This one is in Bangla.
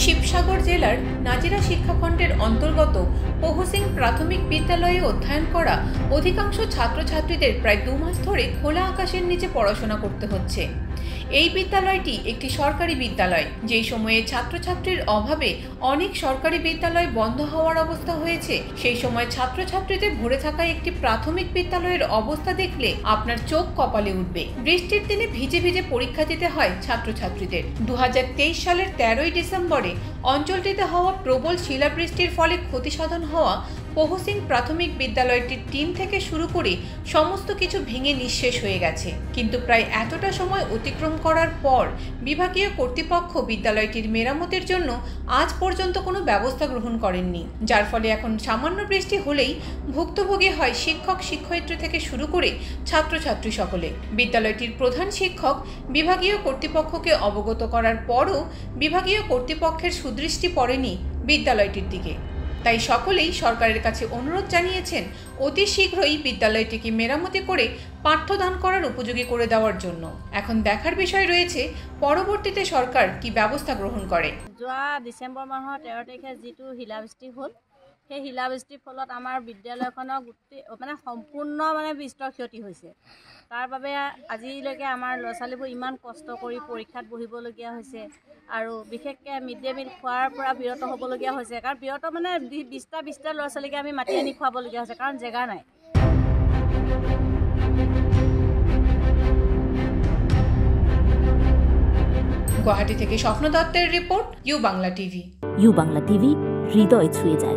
শিবসাগর জেলার নাজিরা শিক্ষাখণ্ডের অন্তর্গত পহুসিং প্রাথমিক বিদ্যালয়ে অধ্যয়ন করা অধিকাংশ ছাত্রছাত্রীদের প্রায় 2 মাস ধরে খোলা আকাশের নিচে পড়াশোনা করতে হচ্ছে। এই বিদ্যালয়টি একটি সরকারি বিদ্যালয়। যেই সময়ে ছাত্রছাত্রীর অভাবে অনেক সরকারি বিদ্যালয় বন্ধ হওয়ার অবস্থা হয়েছে, সেই সময় ছাত্রছাত্রীদের ভরে থাকা একটি প্রাথমিক বিদ্যালয়ের অবস্থা দেখলে আপনার চোখ কপালে উঠবে। বৃষ্টির দিনে ভিজে ভিজে পরীক্ষা দিতে হয় ছাত্রছাত্রীদের। 2023 সালের 13ই ডিসেম্বরে অঞ্চলটিতে হওয়া প্রবল শিলাবৃষ্টির ফলে ক্ষতিসাধন হওয়া পহুসিং প্রাথমিক বিদ্যালয়টির টিন থেকে শুরু করে সমস্ত কিছু ভেঙে নিঃশেষ হয়ে গেছে। কিন্তু প্রায় এতটা সময় অতিক্রম করার পর বিভাগীয় কর্তৃপক্ষ বিদ্যালয়টির মেরামতের জন্য আজ পর্যন্ত কোনো ব্যবস্থা গ্রহণ করেননি, যার ফলে এখন সামান্য বৃষ্টি হলেই ভুক্তভোগী হয় শিক্ষক শিক্ষয়িত্রী থেকে শুরু করে ছাত্রছাত্রী সকলে। বিদ্যালয়টির প্রধান শিক্ষক বিভাগীয় কর্তৃপক্ষকে অবগত করার পরও বিভাগীয় কর্তৃপক্ষের সুদৃষ্টি পড়েনি বিদ্যালয়টির দিকে। তাই সকলেই সরকারের কাছে অনুরোধ জানিয়েছেন অতি শীঘ্রই বিদ্যালয়টিকে মেরামতি করে পাঠ্যদান করার উপযোগী করে দেওয়ার জন্য। এখন দেখার বিষয় রয়েছে পরবর্তীতে সরকার কি ব্যবস্থা গ্রহণ করে। যোৱা ডিসেম্বৰ মাহৰ 13 তাৰিখে যেটো শিলাবৃষ্টি হ'ল, সেই শিলাবৃষ্টিৰ ফলত আমাৰ বিদ্যালয়খনৰ গোটেই সম্পূৰ্ণ বিস্তৰ ক্ষতি হৈছে। তাৰ বাবে আজিলৈকে আমাৰ ল'ৰা ছোৱালীবোৰ ইমান কষ্ট কৰি পৰীক্ষাত বহিবলগীয়া হৈছে আৰু বিশেষকৈ মিড ডে মিল খোৱাৰ পৰা বিৰত হ'বলগীয়া হৈছে। কাৰণ বিৰত 20টা ল'ৰা ছোৱালীকে আমি মাতি আনি খুৱাবলগীয়া হৈছে, কাৰণ জেগা নাই। গুৱাহাটী থেকে স্বপ্ন দত্তের report, U Bangla TV. U Bangla TV, হৃদয় ছুঁয়ে যায়।